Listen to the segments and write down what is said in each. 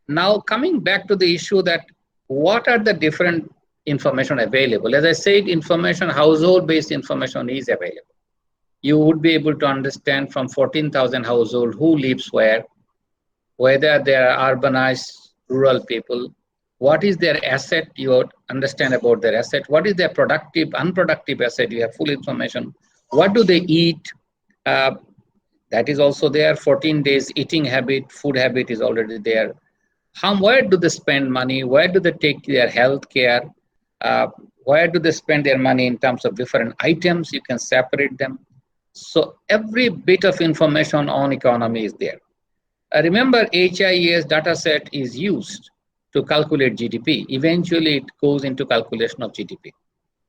Now coming back to the issue that what are the different information available? As I said, information, household-based information is available. You would be able to understand from 14,000 households who lives where, whether they are urbanized, rural people, what is their asset, you understand about their asset, what is their productive, unproductive asset, you have full information, what do they eat, uh, that is also there, 14 days eating habit, food habit is already there. Where do they spend money, where do they take their health care, uh, where do they spend their money in terms of different items, you can separate them. So every bit of information on economy is there. Remember, HIES data set is used to calculate GDP. Eventually, it goes into calculation of GDP.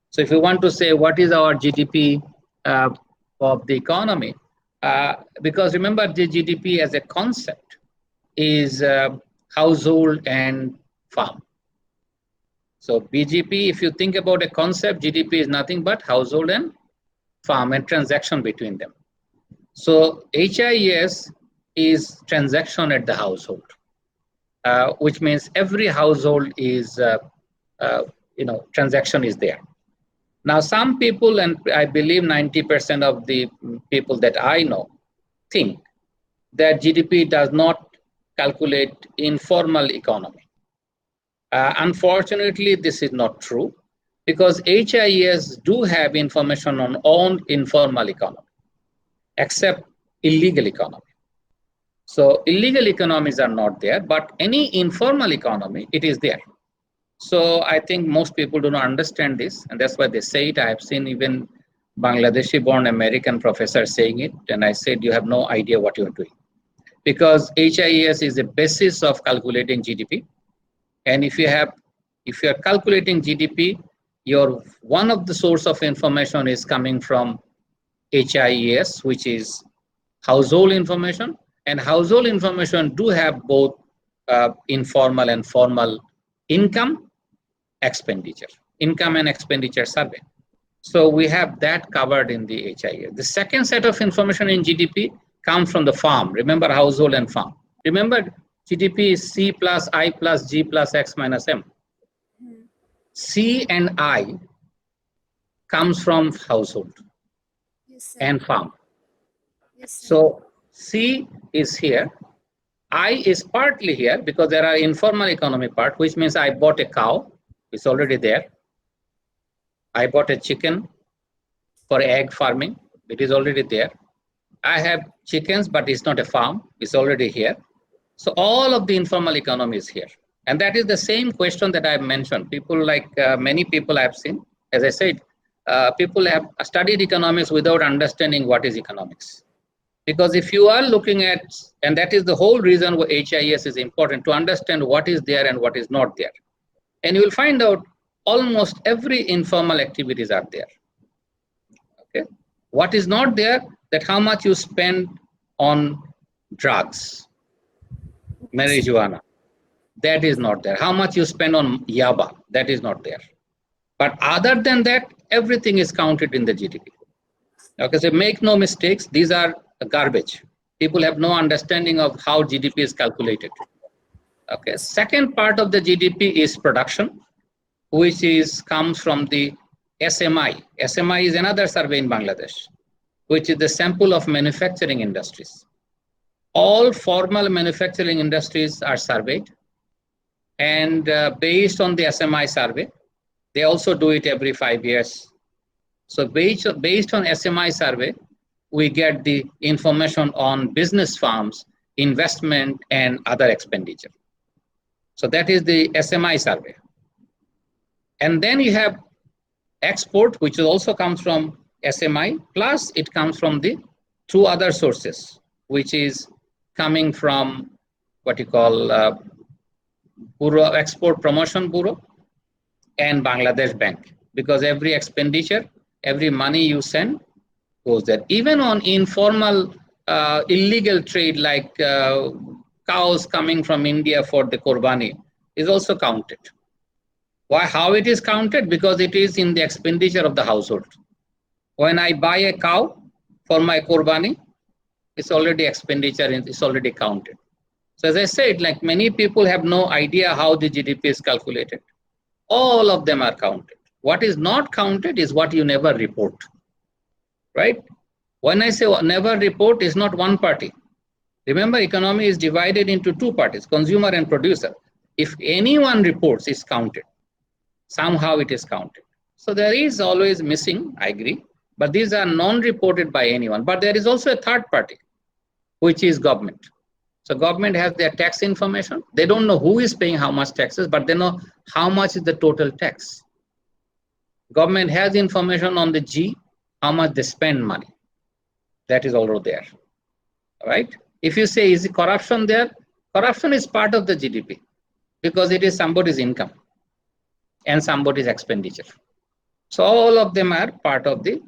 So if you want to say what is our GDP of the economy, because remember the GDP as a concept is household and farm. So BGP, if you think about a concept, GDP is nothing but household and farm and transaction between them. So HIES is transaction at the household, which means every household is, transaction is there. Now, some people, and I believe 90% of the people that I know, think that GDP does not calculate informal economy. Unfortunately, this is not true because HIES do have information on informal economy, except illegal economy. So illegal economies are not there, but any informal economy, it is there. So I think most people do not understand this, and that's why they say it. I have seen even Bangladeshi-born American professors saying it, and I said, you have no idea what you're doing. Because HIES is a basis of calculating GDP. And if you are calculating GDP, one of the source of information is coming from HIES, which is household information. And household information do have both informal and formal income and expenditure survey. So we have that covered in the HIES. The second set of information in GDP comes from the farm. Remember, household and farm. Remember, GDP is C plus I plus G plus X minus M. C and I comes from household and farm. So C is here. I is partly here because there are informal economy part, which means I bought a cow, it's already there. I bought a chicken for egg farming, it is already there. I have chickens, but it's not a farm, it's already here. So all of the informal economy is here. And that is the same question that I've mentioned. People like many people I've seen, as I said, people have studied economics without understanding what is economics. Because if you are looking at, and that is the whole reason why HIES is important, to understand what is there and what is not there. And you will find out almost every informal activities are there. Okay, what is not there, that how much you spend on drugs, marijuana, that is not there. How much you spend on yaba, that is not there. But other than that, everything is counted in the GDP. Okay, so make no mistakes, these are garbage. People have no understanding of how GDP is calculated. Okay, second part of the GDP is production, which comes from the SMI. SMI is another survey in Bangladesh, which is the sample of manufacturing industries. All formal manufacturing industries are surveyed, and based on the SMI survey, they also do it every 5 years. So based on SMI survey, we get the information on business firms, investment, and other expenditure. So that is the SMI survey. And then you have export, which also comes from SMI, plus it comes from the two other sources, which is coming from what you call Bureau, Export Promotion Bureau and Bangladesh Bank, because every expenditure, every money you send goes there. Even on informal illegal trade like cows coming from India for the Qurbani is also counted. Why? How it is counted? Because it is in the expenditure of the household. When I buy a cow for my Qurbani, it's already expenditure, it's already counted. So as I said, like many people have no idea how the GDP is calculated. All of them are counted. What is not counted is what you never report, right? When I say never report, is not one party. Remember, economy is divided into two parties, consumer and producer. If anyone reports, it's counted. Somehow it is counted. So there is always missing, I agree, but these are non-reported by anyone. But there is also a third party, which is government. So government has their tax information. They don't know who is paying how much taxes, but they know how much is the total tax. Government has information on the G, how much they spend money. That is already there, right? If you say, is corruption there? Corruption is part of the GDP because it is somebody's income and somebody's expenditure. So all of them are part of the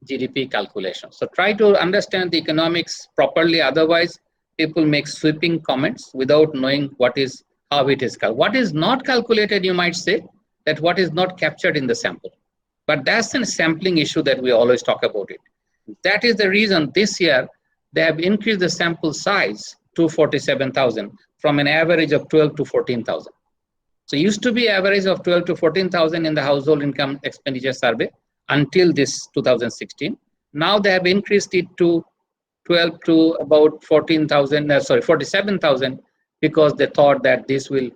GDP calculation. So try to understand the economics properly. Otherwise, people make sweeping comments without knowing how it is calculated. What is not calculated, you might say, that what is not captured in the sample. But that's a sampling issue that we always talk about it. That is the reason this year they have increased the sample size to 47,000 from an average of 12 to 14,000. So it used to be average of 12 to 14,000 in the household income expenditure survey until this 2016. Now they have increased it to 12 to about 47,000 because they thought that this will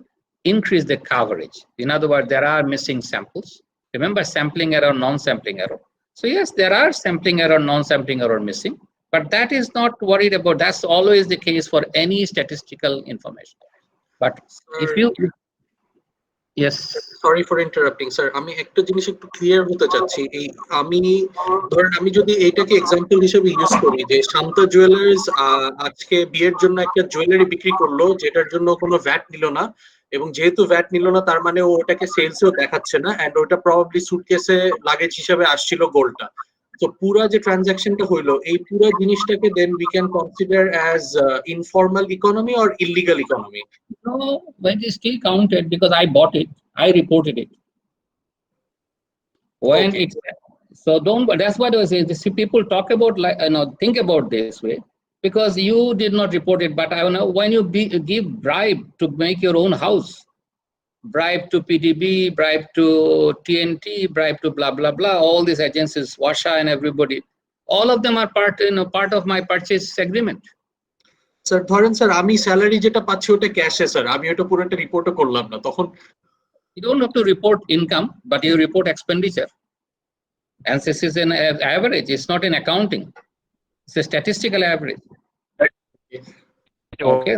increase the coverage. In other words, there are missing samples. Remember sampling error, non-sampling error. So yes, there are sampling error, non-sampling error missing, but that is not worried about. That's always the case for any statistical information. But if you, yes. Sorry for interrupting, sir. আমি একটা জিনিস একটু clear হতে চাচ্ছি। আমি ধরেন আমি যদি এইটাকে এক্সাম্পল হিসেবে ইউজ করি যে শান্তা জুয়েলার্স আজকে বিয়ের জন্য একটা জুয়েলারি বিক্রি করলো যেটার জন্য কোনো ভ্যাট নিল না, এবং যেহেতু ভ্যাট নিল না তার মানে ওটাকে সেলসেও দেখাচ্ছে না, এন্ড ওটা প্রবাবলি সুটকেসে লাগেজ হিসেবে আসছিল গোল্ডটা। তো পুরা যে ট্রানজাকশনটা হইলো এই পুরো জিনিসটাকে then we can consider as informal economy or illegal economy? No, when it is still counted because I bought it, I reported it. When okay. So don't. That's what I was saying. See, people talk about think about this way because you did not report it. But I know when you give bribe to make your own house, bribe to PDB, bribe to TNT, bribe to blah blah blah. All these agencies, Washa and everybody, all of them are part of my purchase agreement. Sir ধরেন sir আমি salary যেটা পাচ্ছি ওটা ক্যাশে sir, আমি ওটা পুরোটা রিপোর্টও করলাম না, তখন you don't have to report income but you report expenditure, and this is an average. It's not in accounting, it's a statistical average. Okay,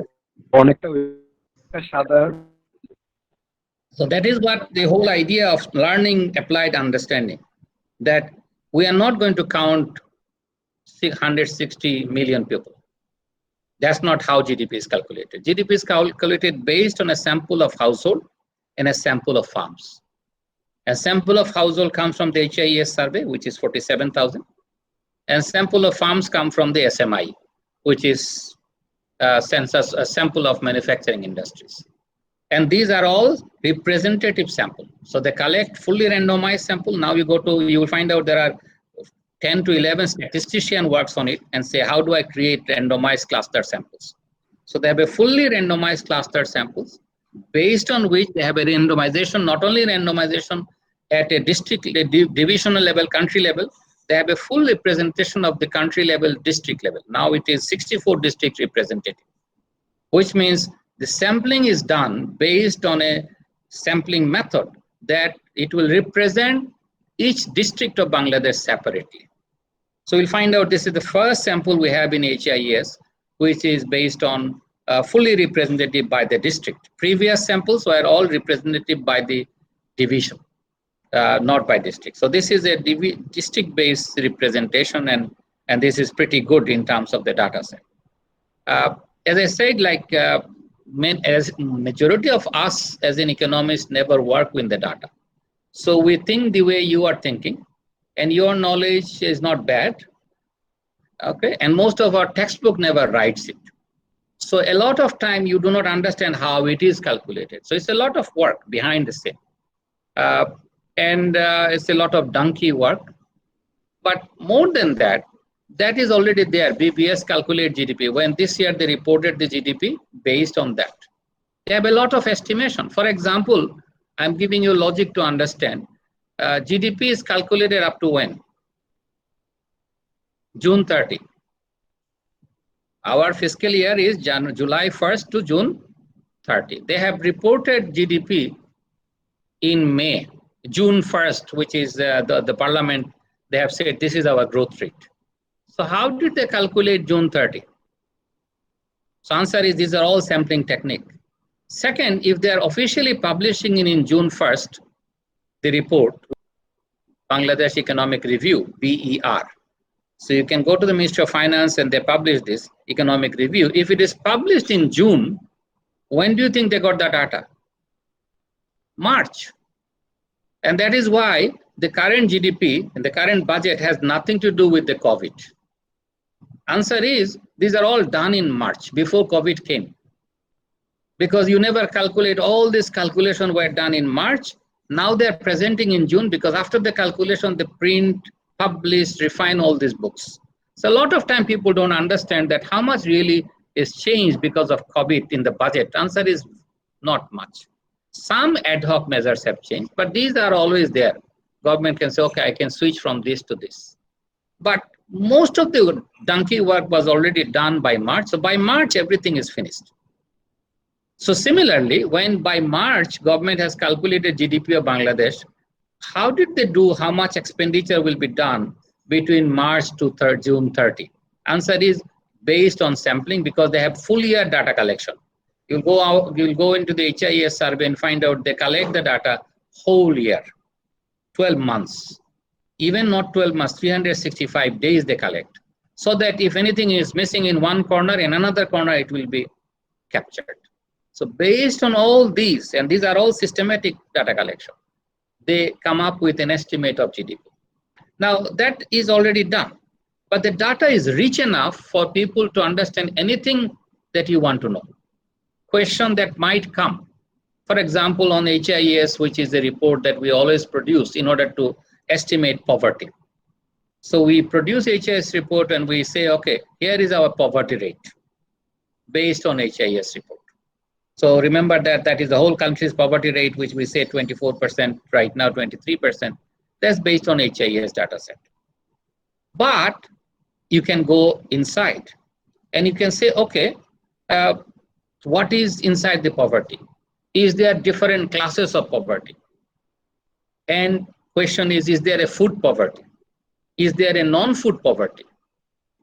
so that is what the whole idea of learning applied understanding, that we are not going to count 660 million people. That's not how GDP is calculated. GDP is calculated based on a sample of household and a sample of farms. A sample of household comes from the HIES survey, which is 47,000, and sample of farms come from the SMI, which is census, a sample of manufacturing industries. And these are all representative sample. So they collect fully randomized sample. Now you will find out there are 10 to 11 statistician works on it and say, how do I create randomized cluster samples? So they have a fully randomized cluster samples based on which they have a randomization, not only randomization at a district, divisional level, country level, they have a full representation of the country level, district level. Now it is 64 district representative, which means the sampling is done based on a sampling method that it will represent each district of Bangladesh separately. So we'll find out this is the first sample we have in HIES, which is based on fully representative by the district. Previous samples were all representative by the division, not by district. So this is a district-based representation, and this is pretty good in terms of the data set. As I said, as majority of us as an economist never work with the data. So we think the way you are thinking, and your knowledge is not bad, okay? And most of our textbook never writes it. So a lot of time you do not understand how it is calculated. So it's a lot of work behind the scene. And it's a lot of donkey work. But more than that, That is already there. BBS calculate GDP. When this year they reported the GDP based on that. They have a lot of estimation. For example, I'm giving you logic to understand. GDP is calculated up to when? June 30. Our fiscal year is July 1st to June 30. They have reported GDP in May, June 1st, which is the parliament. They have said this is our growth rate. So how did they calculate June 30? So answer is these are all sampling technique. Second, if they are officially publishing in June 1st, the report, Bangladesh Economic Review, BER. So you can go to the Ministry of Finance and they publish this economic review. If it is published in June, when do you think they got the data? March. And that is why the current GDP and the current budget has nothing to do with the COVID. Answer is, these are all done in March, before COVID came. Because you never calculate, all this calculation were done in March. Now they're presenting in June because after the calculation, they print, publish, refine all these books. So a lot of time people don't understand that how much really is changed because of COVID in the budget. Answer is not much. Some ad hoc measures have changed, but these are always there. Government can say, okay, I can switch from this to this. But most of the donkey work was already done by March. So by March, everything is finished. So similarly, when by March, government has calculated GDP of Bangladesh, how did they do how much expenditure will be done between March to June 30? Answer is based on sampling because they have full year data collection. You'll go into the HIS survey and find out they collect the data whole year, 12 months, even not 12 months, 365 days they collect. So that if anything is missing in one corner, in another corner, it will be captured. So based on all these, and these are all systematic data collection, they come up with an estimate of GDP. Now that is already done, but the data is rich enough for people to understand anything that you want to know. Question that might come, for example, on HIS, which is a report that we always produce in order to estimate poverty. So we produce HIS report and we say, okay, here is our poverty rate based on HIS report. So remember that is the whole country's poverty rate, which we say 24%, right now 23%. That's based on HIS data set. But you can go inside and you can say, okay, what is inside the poverty? Is there different classes of poverty? And question is there a food poverty? Is there a non-food poverty,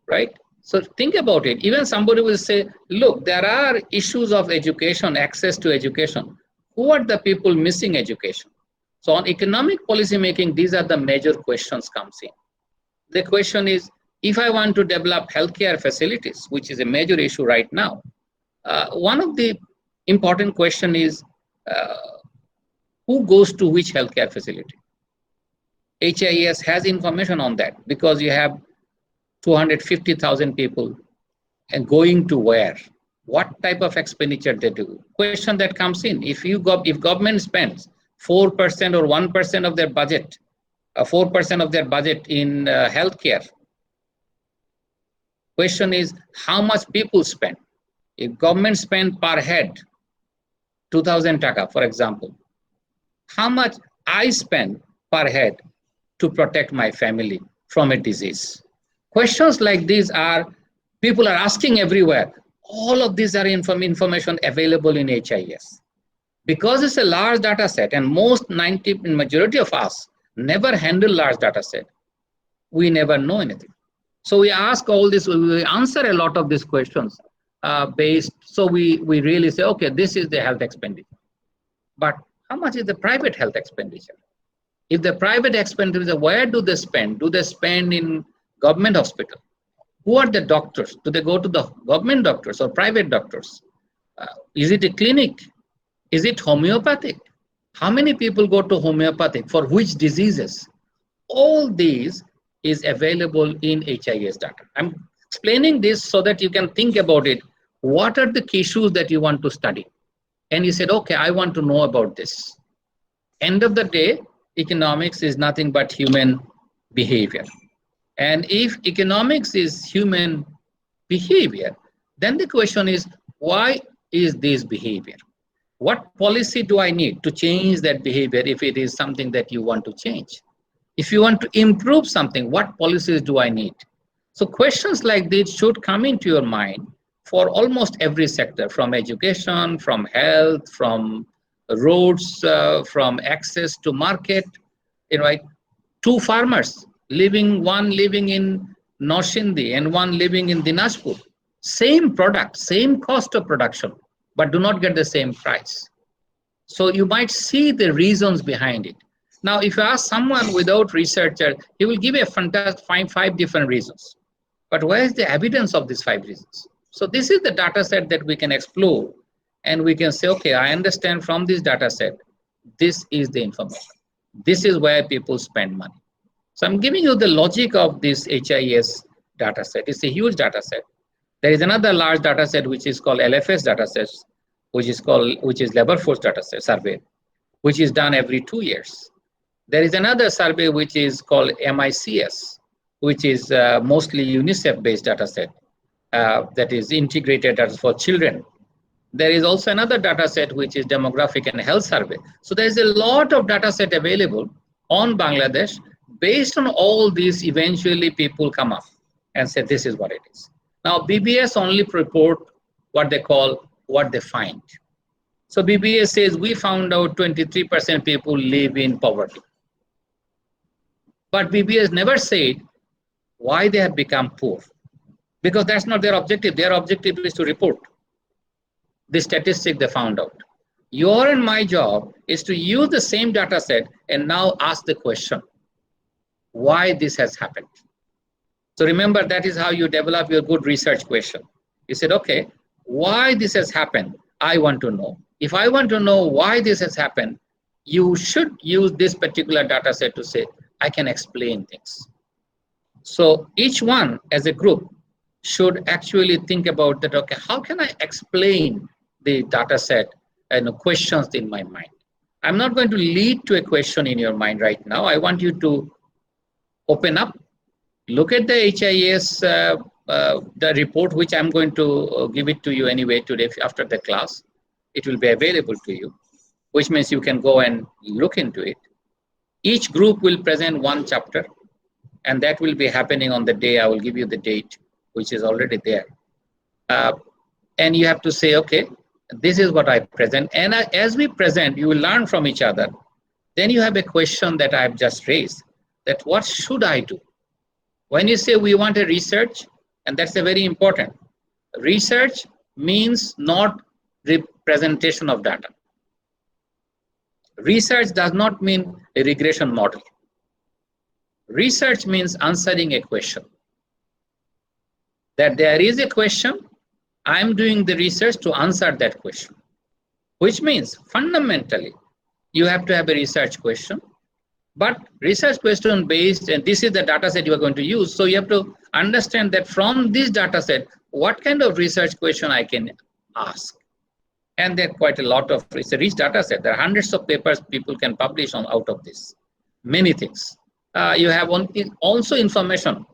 right? So think about it. Even somebody will say, look, there are issues of education, access to education. Who are the people missing education? So on economic policy making, these are the major questions comes in. The question is, if I want to develop healthcare facilities, which is a major issue right now, one of the important question is, who goes to which healthcare facility? HIS has information on that because you have 250,000 people and going to where? What type of expenditure they do? Question that comes in, if government spends 4% or 1% of their budget, 4% of their budget in healthcare, question is how much people spend? If government spend per head 2,000 taka, for example, how much I spend per head to protect my family from a disease? Questions like these people are asking everywhere. All of these are information available in HIS. Because it's a large data set and majority of us never handle large data set, we never know anything. So we ask all this, we answer a lot of these questions so we really say, okay, this is the health expenditure. But how much is the private health expenditure? If the private expenditure, where do they spend? Do they spend in government hospital? Who are the doctors? Do they go to the government doctors or private doctors? Is it a clinic? Is it homeopathic? How many people go to homeopathic? For which diseases? All these is available in HIS data. I'm explaining this so that you can think about it. What are the issues that you want to study? And you said, okay, I want to know about this. End of the day, economics is nothing but human behavior. And if economics is human behavior, then the question is, why is this behavior? What policy do I need to change that behavior if it is something that you want to change? If you want to improve something, what policies do I need? So questions like this should come into your mind for almost every sector, from education, from health, from roads, from access to market, right? Two farmers one living in Noshindi and one living in Dinajpur. Same product, same cost of production, but do not get the same price. So you might see the reasons behind it. Now, if you ask someone without researcher, he will give a fantastic five different reasons. But where is the evidence of these 5 reasons? So this is the data set that we can explore, and we can say, okay, I understand from this data set, this is the information. This is where people spend money. So I'm giving you the logic of this HIS data set. It's a huge data set. There is another large data set which is called LFS data sets, which is labor force data set survey, which is done every 2 years. There is another survey which is called MICS, which is mostly UNICEF-based data set that is integrated as for children. There is also another data set which is demographic and health survey. So there is a lot of data set available on Bangladesh. Based on all these, eventually people come up and say this is what it is. Now BBS only report what they call what they find. So BBS says we found out 23% people live in poverty. But BBS never said why they have become poor, because that's not their objective. Their objective is to report the statistic they found out. Your and my job is to use the same data set and now ask the question, why this has happened. So remember, that is how you develop your good research question. You said, okay, why this has happened, I want to know. If I want to know why this has happened, you should use this particular data set to say, I can explain things. So each one as a group should actually think about that, okay, how can I explain the data set and the questions in my mind? I'm not going to lead to a question in your mind right now. I want you to open up, look at the HIS, the report, which I'm going to give it to you anyway today after the class. It will be available to you, which means you can go and look into it. Each group will present one chapter, and that will be happening on the day. I will give you the date, which is already there. And you have to say, okay, this is what I present. And as we present, you will learn from each other. Then you have a question that I've just raised, that what should I do? When you say we want a research, and that's a very important. Research means not representation of data. Research does not mean a regression model. Research means answering a question. That there is a question, I'm doing the research to answer that question. Which means fundamentally, you have to have a research question, but research question based, and this is the data set you are going to use. So you have to understand that from this data set, what kind of research question I can ask. And there are quite a lot of, it's a rich data set. There are hundreds of papers people can publish on out of this, many things. You have also information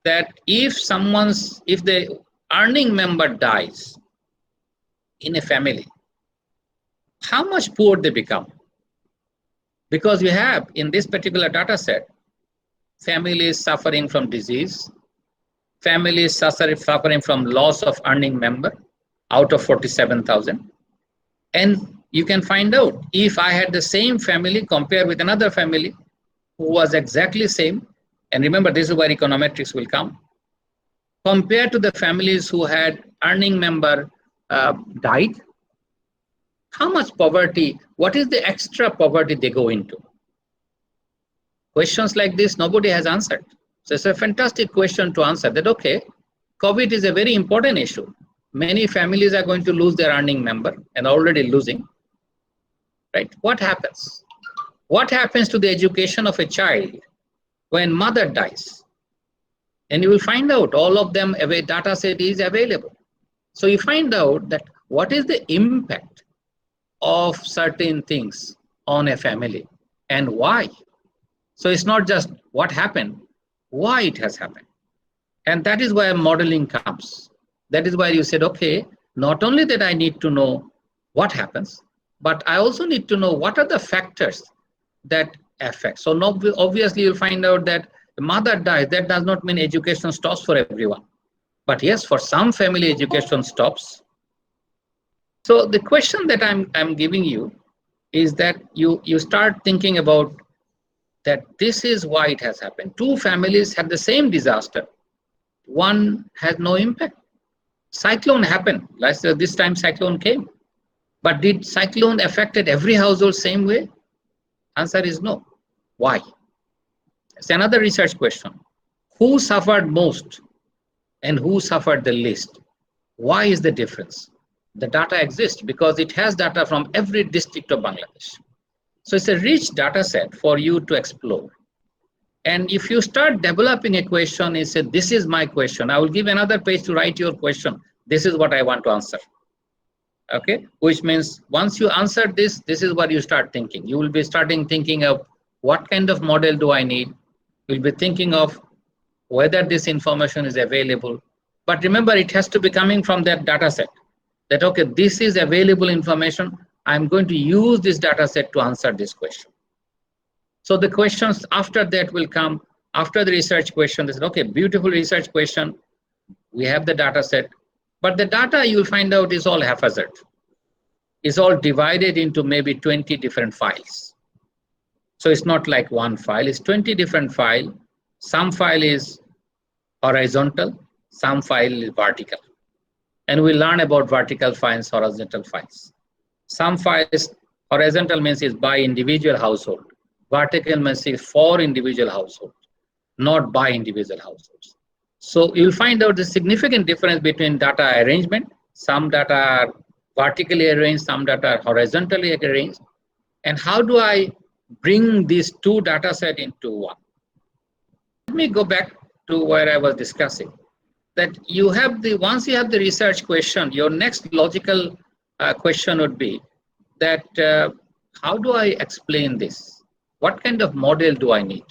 that if the earning member dies in a family, how much poor they become. Because you have in this particular data set, families suffering from disease, families suffering from loss of earning member out of 47,000. And you can find out if I had the same family compared with another family who was exactly same, and remember this is where econometrics will come, compared to the families who had earning member died, how much poverty, what is the extra poverty they go into? Questions like this, nobody has answered. So it's a fantastic question to answer that, okay, COVID is a very important issue. Many families are going to lose their earning member and already losing, right? What happens? What happens to the education of a child when mother dies? And you will find out all of them, a data set is available. So you find out that what is the impact of certain things on a family and why. So it's not just what happened, why it has happened. And that is where modeling comes. That is why you said, okay, not only that I need to know what happens, but I also need to know what are the factors that affect. So now, obviously, you'll find out that the mother dies. That does not mean education stops for everyone. But yes, for some family, education stops. So the question that I'm giving you is that you start thinking about that this is why it has happened. Two families had the same disaster. One has no impact. Cyclone happened. This time cyclone came. But did cyclone affected every household same way? Answer is no. Why? It's another research question. Who suffered most and who suffered the least? Why is the difference? The data exists because it has data from every district of Bangladesh. So it's a rich data set for you to explore. And if you start developing a question, you say, this is my question. I will give another page to write your question. This is what I want to answer. Okay, which means once you answer this, this is what you start thinking. You will be starting thinking of what kind of model do I need? You'll be thinking of whether this information is available. But remember, it has to be coming from that data set. That, okay, this is available information. I'm going to use this data set to answer this question. So the questions after that will come after the research question. They said, okay, beautiful research question. We have the data set, but the data you'll find out is all haphazard. It's all divided into maybe 20 different files. So it's not like one file, it's 20 different files. Some file is horizontal, some file is vertical. And we learn about vertical files, horizontal files. Some files, horizontal means is by individual household. Vertical means is for individual households, not by individual households. So you'll find out the significant difference between data arrangement. Some data are vertically arranged, some data are horizontally arranged. And how do I bring these two data sets into one? Let me go back to where I was discussing. That you have once you have the research question, your next logical question would be that how do I explain this? What kind of model do I need?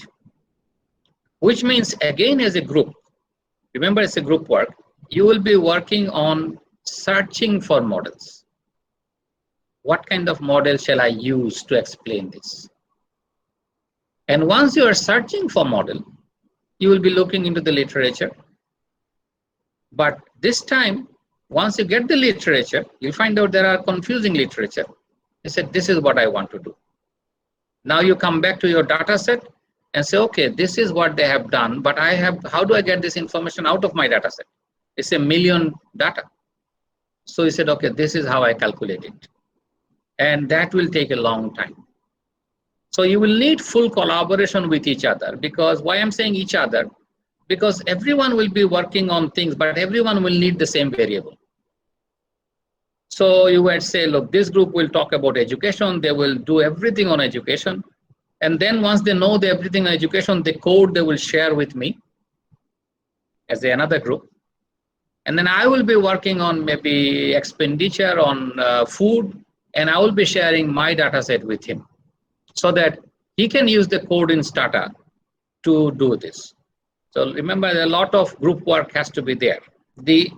Which means, again, as a group, remember it's a group work, you will be working on searching for models. What kind of model shall I use to explain this? And once you are searching for model, you will be looking into the literature. But this time, once you get the literature, you'll find out there are confusing literature. You said, this is what I want to do. Now you come back to your data set and say, okay, this is what they have done, but how do I get this information out of my data set? It's 1 million data. So you said, okay, this is how I calculate it. And that will take a long time. So you will need full collaboration with each other, because why I'm saying each other, because everyone will be working on things, but everyone will need the same variable. So you would say, look, this group will talk about education. They will do everything on education. And then once they know everything on education, the code they will share with me as another group. And then I will be working on maybe expenditure on food, and I will be sharing my data set with him so that he can use the code in Stata to do this. So remember, a lot of group work has to be there. The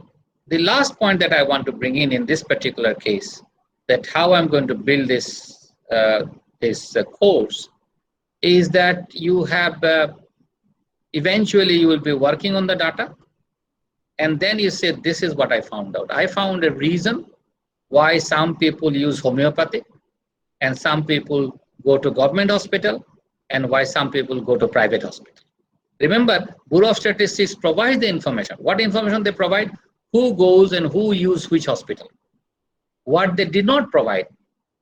last point that I want to bring in this particular case, that how I'm going to build this course, is that you have eventually you will be working on the data, and then you say, this is what I found out. I found a reason why some people use homeopathy and some people go to government hospital and why some people go to private hospital. Remember, Bureau of Statistics provides the information. What information they provide? Who goes and who use which hospital. What they did not provide,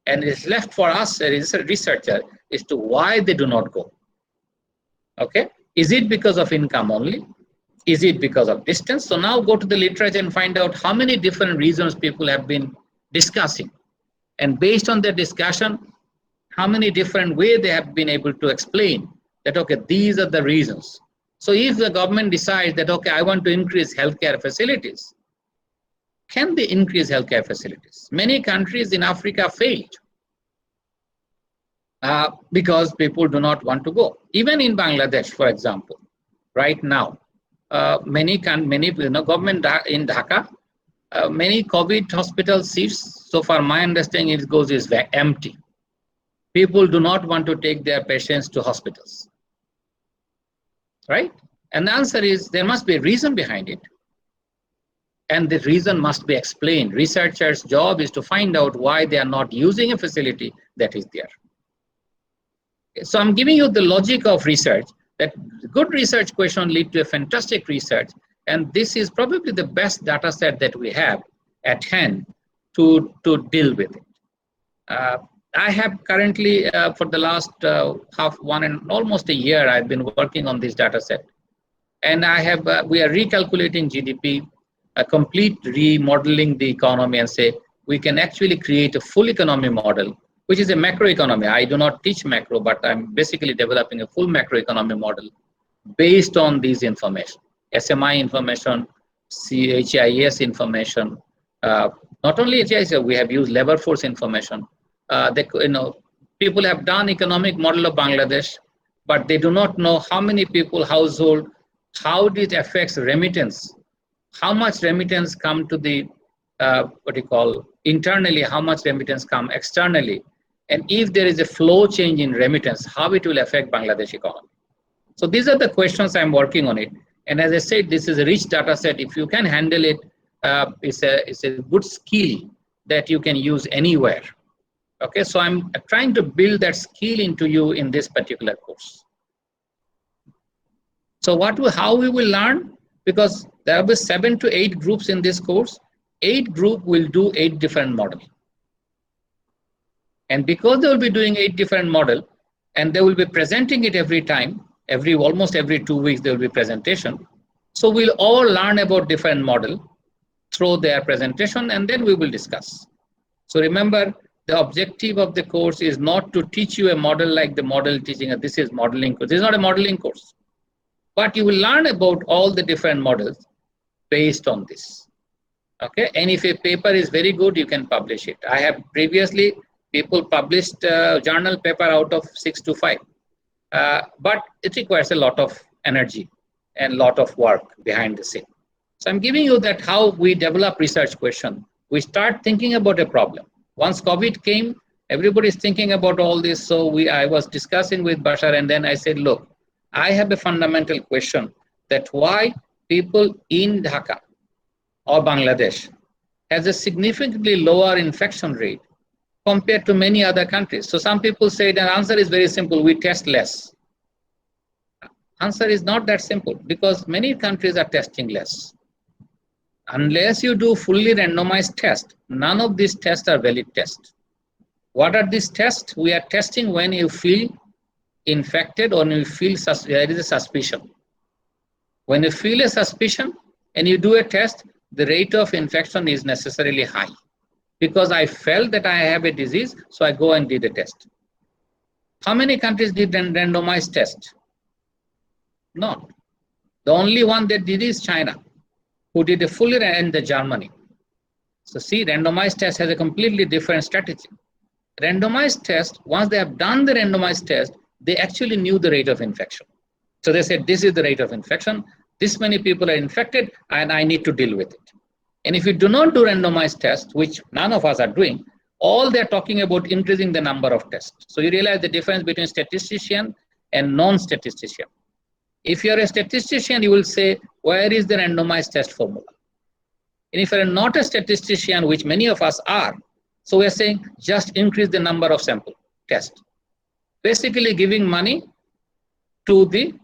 and it's left for us as a researcher, is to why they do not go. Okay, is it because of income only? Is it because of distance? So now go to the literature and find out how many different reasons people have been discussing, and based on their discussion, how many different ways they have been able to explain that, okay, these are the reasons. So if the government decides that, okay, I want to increase healthcare facilities, can they increase healthcare facilities? Many countries in Africa failed because people do not want to go. Even in Bangladesh, for example, right now. Many government in Dhaka, many COVID hospital seats, so far my understanding it goes is empty. People do not want to take their patients to hospitals, right? And the answer is there must be a reason behind it. And the reason must be explained. Researchers' job is to find out why they are not using a facility that is there. So I'm giving you the logic of research, that good research question lead to a fantastic research. And this is probably the best data set that we have at hand to deal with it. I have currently, for the last one and almost a year, I've been working on this data set. And we are recalculating GDP, a complete remodeling the economy, and say we can actually create a full economy model, which is a macroeconomy. I do not teach macro, but I'm basically developing a full macroeconomy model based on these information, SMI information, HIS information. Not only HIS, we have used labor force information. People have done economic model of Bangladesh, but they do not know how many people, household, how it affects remittance, how much remittance come to the, internally, how much remittance come externally, and if there is a flow change in remittance, how it will affect Bangladesh economy. So these are the questions I'm working on it. And as I said, this is a rich data set. If you can handle it, it's a good skill that you can use anywhere. Okay, so I'm trying to build that skill into you in this particular course. So how we will learn? Because there will be 7 to 8 groups in this course. 8 group will do 8 different models. And because they will be doing 8 different models, and they will be presenting it every time, almost every 2 weeks there will be presentation. So we'll all learn about different model through their presentation, and then we will discuss. So remember, the objective of the course is not to teach you a model like the model teaching, this is modeling course. This is not a modeling course. But you will learn about all the different models based on this. Okay, and if a paper is very good, you can publish it. I have previously, people published journal paper out of 6 to 5. But it requires a lot of energy and a lot of work behind the scene. So I'm giving you that how we develop research question. We start thinking about a problem. Once COVID came, everybody is thinking about all this. So I was discussing with Bashar, and then I said, look, I have a fundamental question that why people in Dhaka or Bangladesh has a significantly lower infection rate compared to many other countries. So some people say the answer is very simple, we test less. Answer is not that simple, because many countries are testing less. Unless you do fully randomized test, none of these tests are valid tests. What are these tests? We are testing when you feel infected or when you feel there is a suspicion. When you feel a suspicion and you do a test, the rate of infection is necessarily high. Because I felt that I have a disease, so I go and did a test. How many countries did randomized test? None. The only one that did is China, who did a fully, and Germany. So see, randomized test has a completely different strategy. Randomized test, once they have done the randomized test, they actually knew the rate of infection. So they said, this is the rate of infection, this many people are infected, and I need to deal with it. And if you do not do randomized tests, which none of us are doing, all they're talking about increasing the number of tests. So you realize the difference between statistician and non-statistician. If you're a statistician, you will say, where is the randomized test formula? And if you're not a statistician, which many of us are, so we're saying just increase the number of sample tests. Basically giving money to the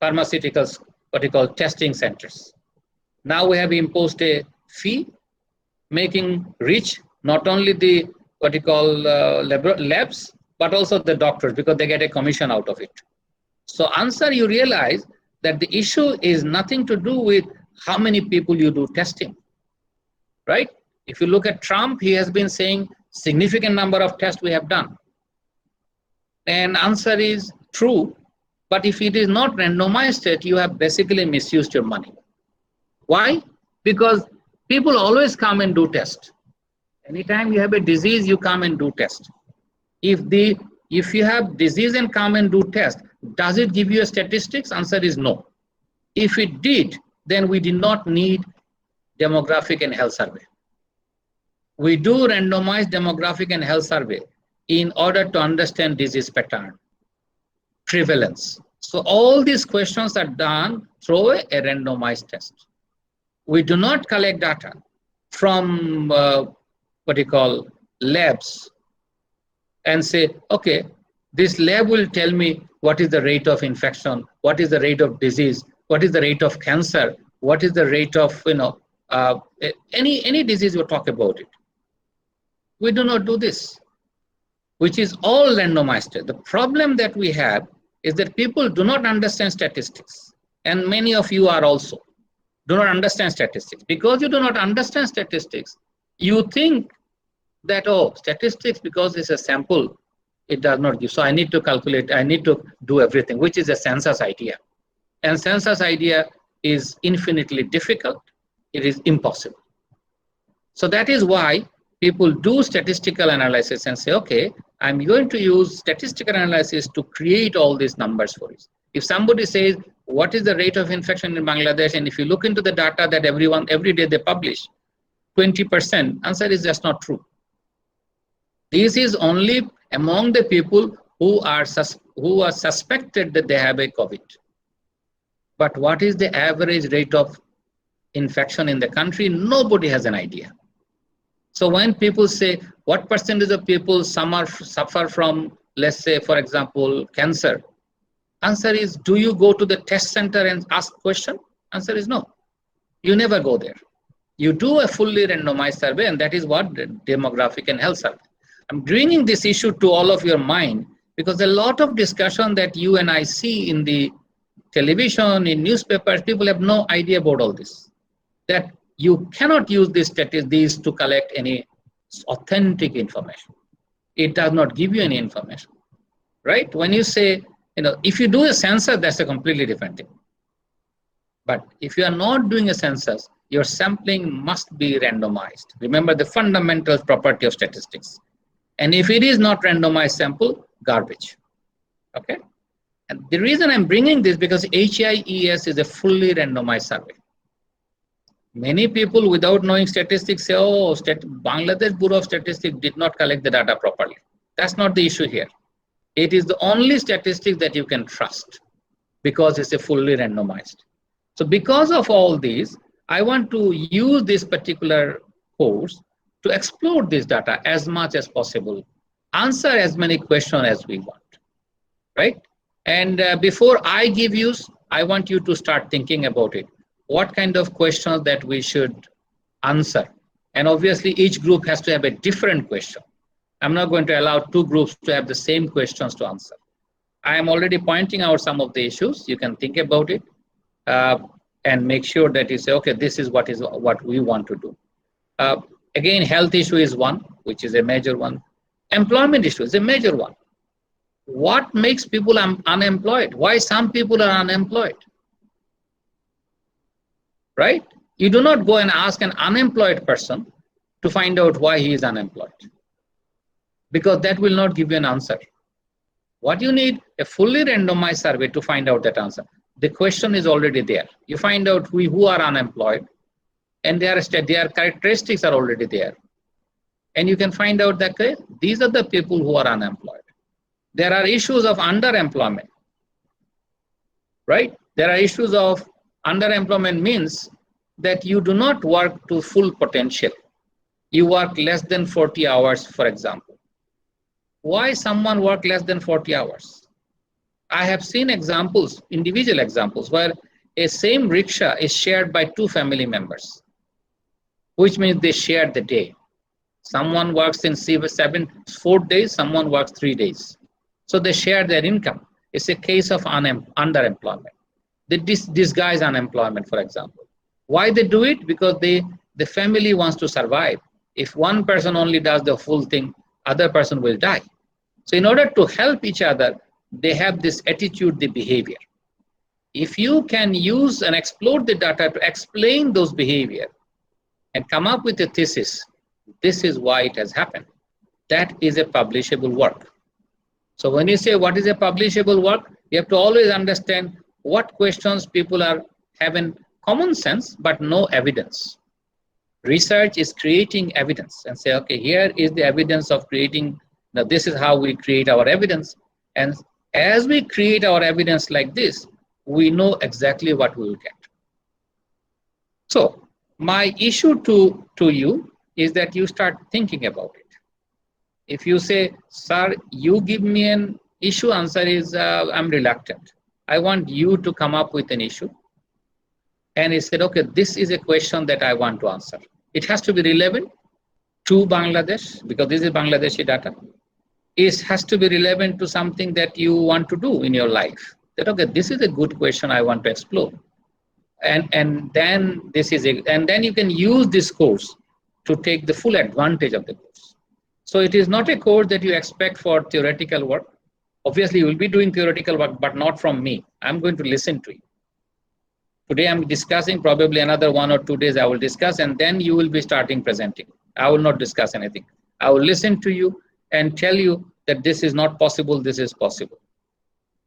pharmaceuticals, what you call testing centers. Now we have imposed a fee, making rich not only the what you call labs, but also the doctors, because they get a commission out of it. So answer, you realize that the issue is nothing to do with how many people you do testing, right? If you look at Trump, he has been saying significant number of tests we have done. And answer is true, but if it is not randomized, you have basically misused your money. Why? Because people always come and do test. Anytime you have a disease, you come and do test. If you have disease and come and do test, Does it give you a statistics? Answer is no. If it did, then we did not need demographic and health survey. We do randomized demographic and health survey in order to understand disease pattern, prevalence. So all these questions are done through a randomized test. We do not collect data from labs and say, okay, this lab will tell me what is the rate of infection, what is the rate of disease, what is the rate of cancer, what is the rate of any disease. We talk about it. We do not do this, which is all randomized. The problem that we have is that people do not understand statistics, and many of you are also do not understand statistics. Because you do not understand statistics, you think that, oh, statistics, because it's a sample, it does not give. So I need to calculate, I need to do everything, which is a census idea. And census idea is infinitely difficult. It is impossible. So that is why people do statistical analysis and say, okay, I'm going to use statistical analysis to create all these numbers for you. If somebody says, what is the rate of infection in Bangladesh? And if you look into the data that every day they publish, 20%, answer is just not true. This is only among the people who are suspected that they have a COVID. But what is the average rate of infection in the country? Nobody has an idea. So when people say, what percentage of people suffer from, let's say, for example, cancer? Answer is, do you go to the test center and ask question? Answer is no. You never go there. You do a fully randomized survey, and that is what the demographic and health survey. I'm bringing this issue to all of your mind because a lot of discussion that you and I see in the television, in newspapers, people have no idea about all this. That you cannot use these to collect any authentic information. It does not give you any information, right? When you say, if you do a census, that's a completely different thing. But if you are not doing a census, your sampling must be randomized. Remember the fundamental property of statistics. And if it is not randomized sample, garbage, okay? And the reason I'm bringing this because HIES is a fully randomized survey. Many people without knowing statistics say, oh, Bangladesh Bureau of Statistics did not collect the data properly. That's not the issue here. It is the only statistics that you can trust because it's a fully randomized. So because of all these, I want to use this particular course to explore this data as much as possible, answer as many questions as we want, right? And before I give you, I want you to start thinking about it. What kind of questions that we should answer? And obviously each group has to have a different question. I'm not going to allow two groups to have the same questions to answer. I am already pointing out some of the issues. You can think about it and make sure that you say, okay, this is what we want to do. Again, health issue is one, which is a major one. Employment issue is a major one. What makes people unemployed? Why some people are unemployed? Right? You do not go and ask an unemployed person to find out why he is unemployed, because that will not give you an answer. What you need, a fully randomized survey to find out that answer. The question is already there. You find out who are unemployed, and their characteristics are already there. And you can find out that these are the people who are unemployed. There are issues of underemployment, right? There are issues of underemployment means that you do not work to full potential. You work less than 40 hours, for example. Why someone work less than 40 hours? I have seen examples, individual examples, where a same rickshaw is shared by two family members, which means they share the day. Someone works in 4 days, someone works 3 days. So they share their income. It's a case of underemployment. They disguise unemployment, for example. Why they do it? Because the family wants to survive. If one person only does the full thing, other person will die. So in order to help each other, they have this attitude, the behavior. If you can use and explore the data to explain those behavior and come up with a thesis, this is why it has happened. That is a publishable work. So when you say what is a publishable work, You have to always understand what questions people are having common sense but no evidence. Research is creating evidence and say, okay, here is the evidence of creating. Now this is how we create our evidence. And as we create our evidence like this, we know exactly what we will get. So my issue to you is that you start thinking about it. If you say, sir, you give me an issue, answer is, I'm reluctant. I want you to come up with an issue. And he said, okay, this is a question that I want to answer. It has to be relevant to Bangladesh because this is Bangladeshi data. It has to be relevant to something that you want to do in your life. That, okay, this is a good question I want to explore. And then you can use this course to take the full advantage of the course. So it is not a course that you expect for theoretical work. Obviously, you will be doing theoretical work, but not from me. I'm going to listen to you. Today I'm discussing, probably another 1 or 2 days I will discuss, and then you will be starting presenting. I will not discuss anything. I will listen to you and tell you that this is not possible, this is possible.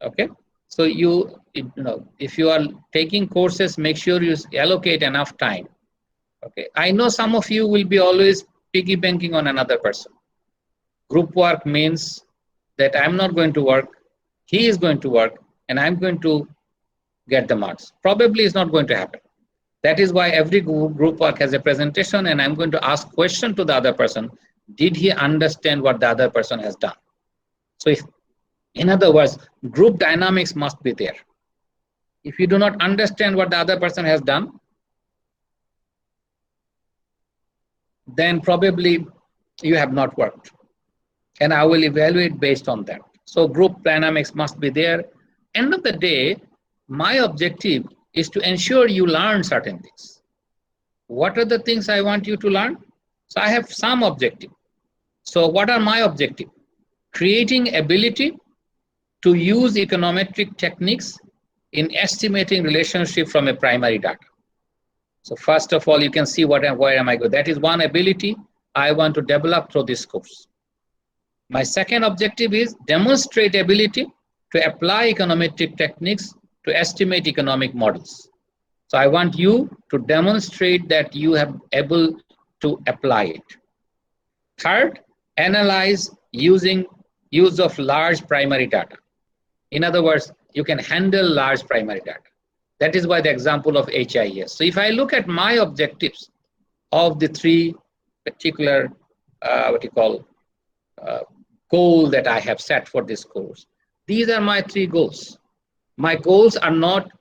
Okay? So if you are taking courses, make sure you allocate enough time. Okay? I know some of you will be always piggy banking on another person. Group work means that I'm not going to work, he is going to work, and I'm going to get the marks. Probably it's not going to happen. That is why every group work has a presentation, and I'm going to ask question to the other person. Did he understand what the other person has done? So in other words, group dynamics must be there. If you do not understand what the other person has done, then probably you have not worked. And I will evaluate based on that. So group dynamics must be there. End of the day, my objective is to ensure you learn certain things. What are the things I want you to learn? So I have some objective. So what are my objective? Creating ability to use econometric techniques in estimating relationship from a primary data. So first of all, you can see where am I going. That is one ability I want to develop through this course. My second objective is demonstrate ability to apply econometric techniques to estimate economic models. So I want you to demonstrate that you have able to apply it. Third, analyze using use of large primary data. In other words, you can handle large primary data. That is why the example of HIS. So if I look at my objectives of the three particular, goal that I have set for this course, these are my three goals. My goals are not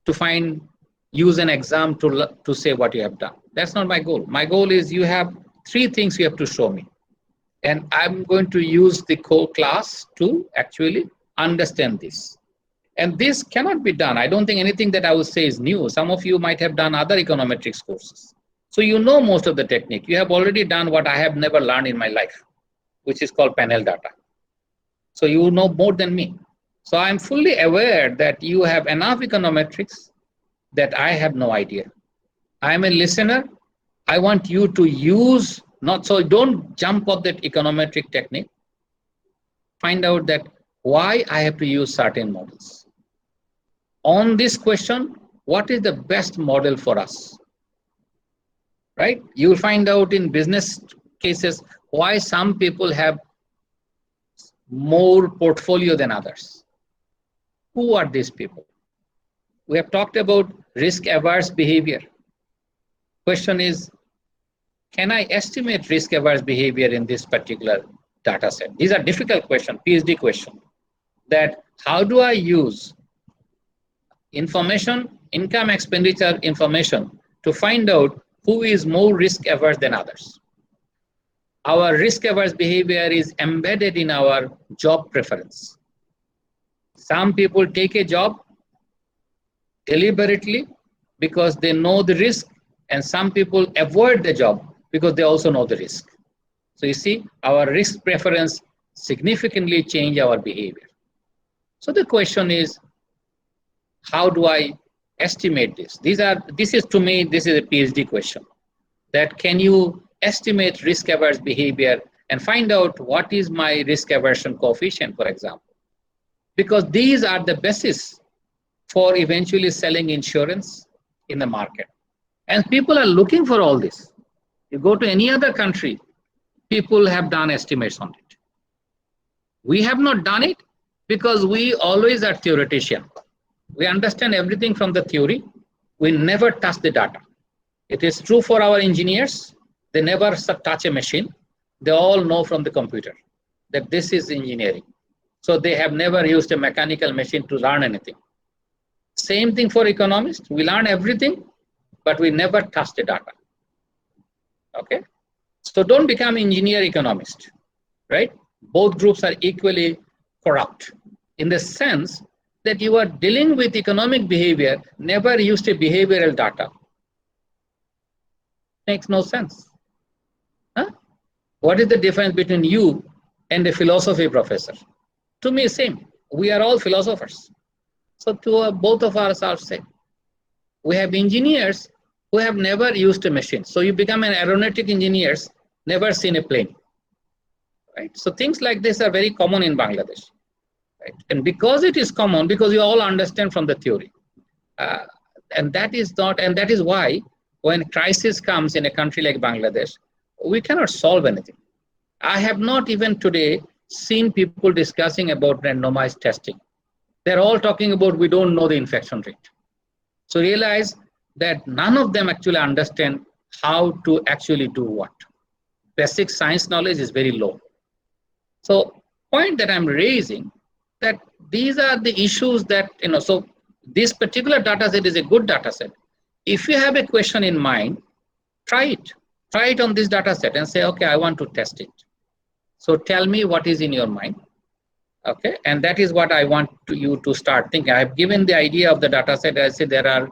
to use an exam to say what you have done. That's not my goal. My goal is you have three things you have to show me. And I'm going to use the core class to actually understand this. And this cannot be done. I don't think anything that I will say is new. Some of you might have done other econometrics courses. So you know most of the technique. You have already done what I have never learned in my life, which is called panel data. So you know more than me. So I'm fully aware that you have enough econometrics that I have no idea. I'm a listener. I want you to use, so don't jump off that econometric technique. Find out that why I have to use certain models. On this question, what is the best model for us? Right? You will find out in business cases why some people have more portfolio than others. Who are these people? We have talked about risk-averse behavior. Question is, can I estimate risk-averse behavior in this particular data set? These are difficult questions, PhD questions. That how do I use information, income expenditure information to find out who is more risk-averse than others? Our risk-averse behavior is embedded in our job preference. Some people take a job deliberately because they know the risk, and some people avoid the job because they also know the risk. So you see, our risk preference significantly change our behavior. So the question is, how do I estimate this? This is to me, this is a PhD question. That can you estimate risk-averse behavior and find out what is my risk aversion coefficient, for example? because these are the basis for eventually selling insurance in the market. And people are looking for all this. You go to any other country, people have done estimates on it. We have not done it because we always are theoretician. We understand everything from the theory. We never touch the data. It is true for our engineers. They never touch a machine. They all know from the computer that this is engineering. So they have never used a mechanical machine to learn anything. Same thing for economists. We learn everything, but we never touch the data. Okay? So don't become engineer economist, right? Both groups are equally corrupt in the sense that you are dealing with economic behavior, never used a behavioral data. Makes no sense. Huh? What is the difference between you and a philosophy professor? To me, same. We are all philosophers. So both of us are same. We have engineers who have never used a machine. So you become an aeronautic engineer, never seen a plane. Right? So things like this are very common in Bangladesh. Right? And because it is common, because you all understand from the theory. And that is why when crisis comes in a country like Bangladesh, we cannot solve anything. I have not even today seen people discussing about randomized testing. They're all talking about we don't know the infection rate. So realize that none of them actually understand how to actually do what. Basic science knowledge is very low. So point that I'm raising, that these are the issues that, so this particular data set is a good data set. If you have a question in mind, try it. Try it on this data set and say, okay, I want to test it. So tell me what is in your mind. Okay, and that is what I want you to start thinking. I've given the idea of the data set. I say there are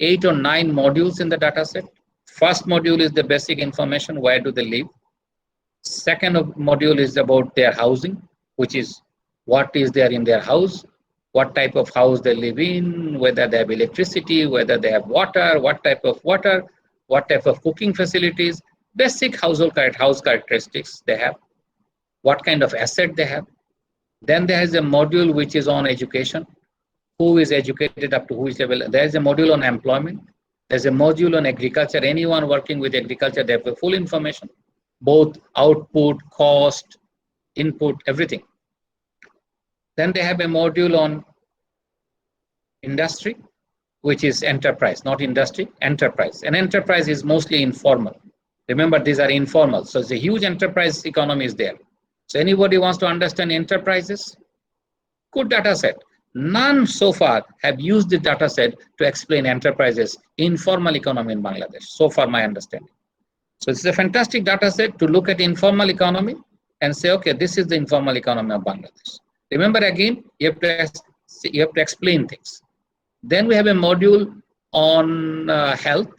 8 or 9 modules in the data set. First module is the basic information, where do they live. Second module is about their housing, which is what is there in their house, what type of house they live in, whether they have electricity, whether they have water, what type of cooking facilities, basic house characteristics they have, what kind of asset they have. Then there is a module which is on education, who is educated up to which level. There is a module on employment. There's a module on agriculture. Anyone working with agriculture, they have the full information, both output, cost, input, everything. Then they have a module on industry, which is enterprise, not industry, enterprise. And enterprise is mostly informal. Remember, these are informal. So it's a huge enterprise economy is there. So anybody wants to understand enterprises, good data set. None so far have used the data set to explain enterprises, informal economy in Bangladesh, so far my understanding. So it's a fantastic data set to look at informal economy and say, okay, this is the informal economy of Bangladesh. Remember again, you have to explain things. Then we have a module on health.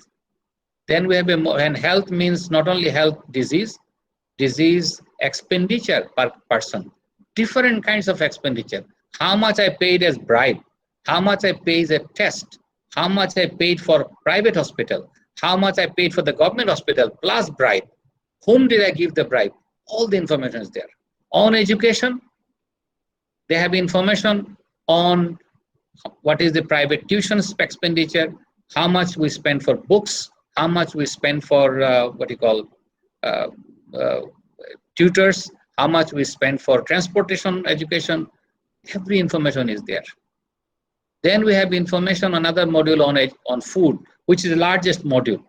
Then we have and health means not only health, disease expenditure per person, different kinds of expenditure. How much I paid as bribe, how much I paid as a test, how much I paid for private hospital, how much I paid for the government hospital plus bribe, whom did I give the bribe? All the information is there. On education, they have information on what is the private tuition expenditure, how much we spend for books, how much we spend for tutors, how much we spend for transportation, education. Every information is there. Then we have information, another module on food, which is the largest module.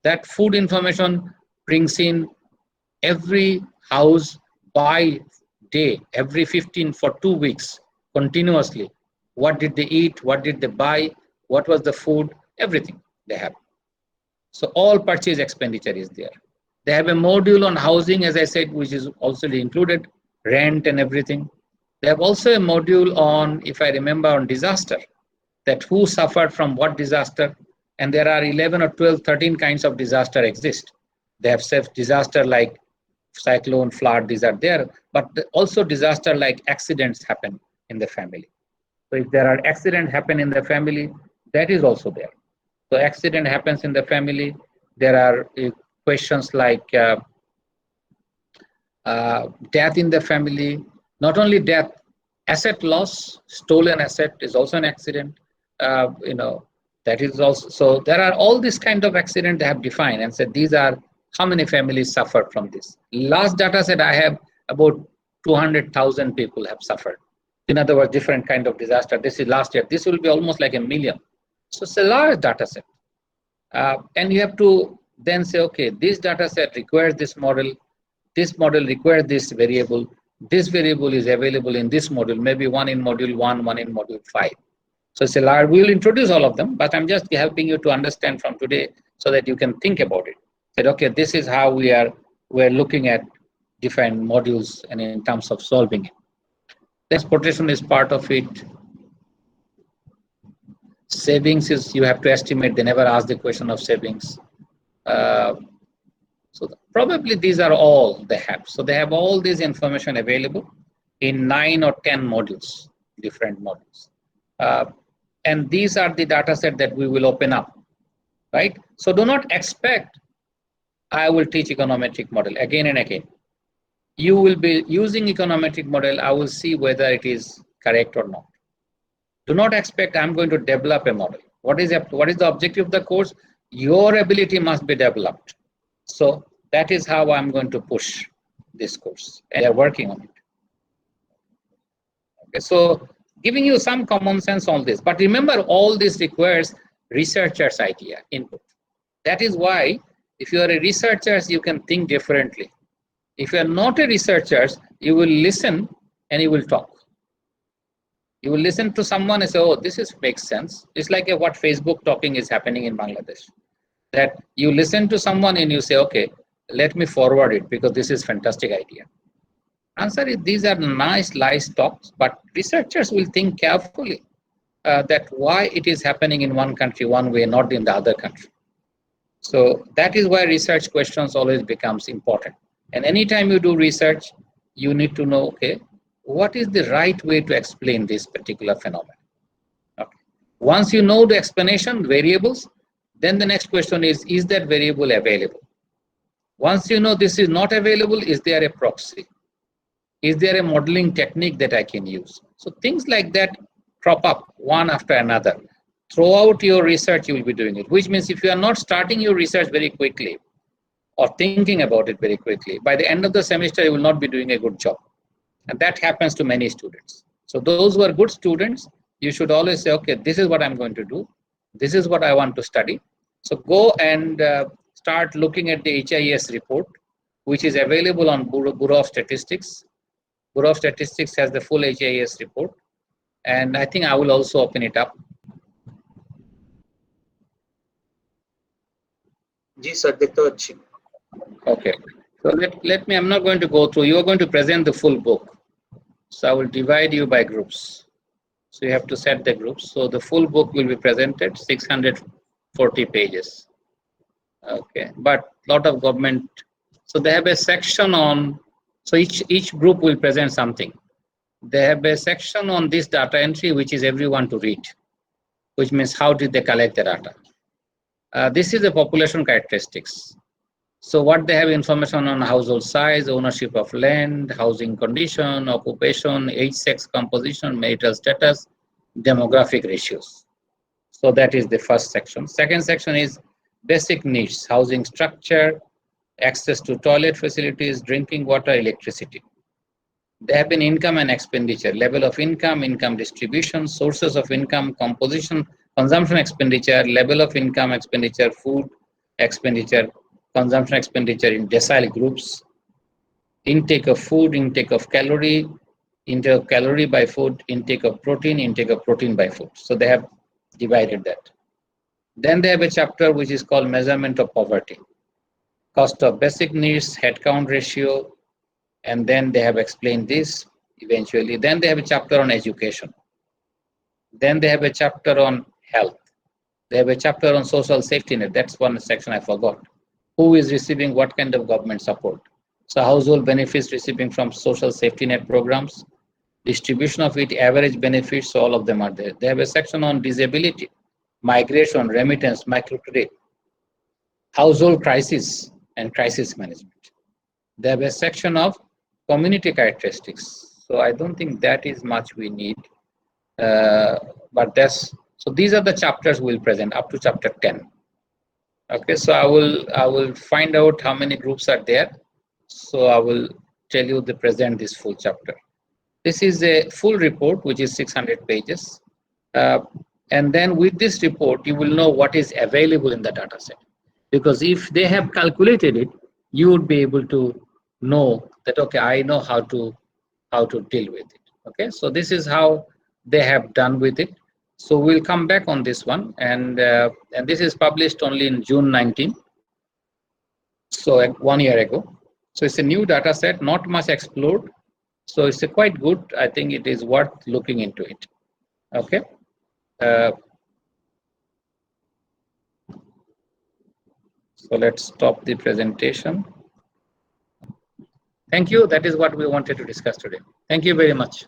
That food information brings in every house by day, every 15 for 2 weeks, continuously. What did they eat? What did they buy? What was the food? Everything they have. So all purchase expenditure is there. They have a module on housing, as I said, which is also included, rent and everything. They have also a module on, if I remember, on disaster, that who suffered from what disaster. And there are 11 or 12, 13 kinds of disaster exist. They have disaster like cyclone, flood, these are there, but also disaster like accidents happen in the family. So if there are accidents happen in the family, that is also there. So accident happens in the family. There are questions like death in the family. Not only death, Asset loss, stolen asset is also an accident. That is also, so there are all these kind of accidents they have defined and said these are how many families suffered from this. Last data set I have, about 200,000 people have suffered. In other words, different kind of disaster. This is last year. This will be almost like 1 million. So it's a large data set. And you have to then say, okay, this data set requires this model requires this variable is available in this module, maybe one in module 1, one in module 5. So it's a large, we'll introduce all of them, but I'm just helping you to understand from today so that you can think about it. That, okay, this is how we're looking at different modules and in terms of solving it. Transportation is part of it. Savings is, you have to estimate, they never ask the question of savings. So probably these are all they have. So they have all this information available in 9 or 10 modules, different modules. And these are the data set that we will open up, right? So do not expect I will teach econometric model again and again. You will be using econometric model, I will see whether it is correct or not. Do not expect I'm going to develop a model. What is the objective of the course? Your ability must be developed. So that is how I'm going to push this course, and they're working on it. Okay, so giving you some common sense on this, but remember all this requires researcher's idea, input. That is why if you are a researcher, you can think differently. If you are not a researcher, you will listen and you will talk. You will listen to someone and say, oh, makes sense. It's like what Facebook talking is happening in Bangladesh. That you listen to someone and you say, okay, let me forward it because this is fantastic idea. Answer is, these are nice talks, but researchers will think carefully that why it is happening in one country one way, not in the other country. So that is why research questions always becomes important. And anytime you do research, you need to know, okay, what is the right way to explain this particular phenomenon? Okay. Once you know the explanation, variables, then the next question is that variable available? Once you know this is not available, is there a proxy? Is there a modeling technique that I can use? So things like that crop up one after another. Throughout your research, you will be doing it, which means if you are not starting your research very quickly or thinking about it very quickly, by the end of the semester, you will not be doing a good job. And that happens to many students. So those who are good students, you should always say, okay, this is what I'm going to do. This is what I want to study. So go and start looking at the HIS report, which is available on Bureau of Statistics. Bureau of Statistics has the full HIS report. And I think I will also open it up. Ji sir, dekhte pacchi. Okay. So let me, I'm not going to go through. You are going to present the full book. So I will divide you by groups. So you have to set the groups. So the full book will be presented, 640 pages. Okay, but a lot of government. So they have a section on, so each group will present something. They have a section on this data entry, which is everyone to read, which means how did they collect the data. This is the population characteristics. So what they have information on household size, ownership of land, housing condition, occupation, age, sex composition, marital status, demographic ratios. So that is the first section. Second section is basic needs, housing structure, access to toilet facilities, drinking water, electricity. They have been income and expenditure, level of income, income distribution, sources of income, composition, consumption expenditure, level of income expenditure, food expenditure, consumption expenditure in decile groups, intake of food, intake of calorie by food, intake of protein by food. So they have divided that. Then they have a chapter which is called measurement of poverty, cost of basic needs, headcount ratio, and then they have explained this eventually. Then they have a chapter on education. Then they have a chapter on health. They have a chapter on social safety net. That's one section I forgot. Who is receiving what kind of government support? So household benefits receiving from social safety net programs, distribution of it, average benefits, all of them are there. They have a section on disability, migration, remittance, microcredit, household crisis and crisis management. They have a section of community characteristics. So I don't think that is much we need. But so these are the chapters we'll present up to chapter 10. Okay, so I will find out how many groups are there. So I will tell you the present this full chapter. This is a full report which is 600 pages. And then with this report, you will know what is available in the data set. Because if they have calculated it, you would be able to know that, okay, I know how to deal with it. Okay, so this is how they have done with it. So we'll come back on this one, and this is published only in June 19, so 1 year ago. So it's a new data set, not much explored. So it's a quite good. I think it is worth looking into it. Okay. So let's stop the presentation. Thank you. That is what we wanted to discuss today. Thank you very much.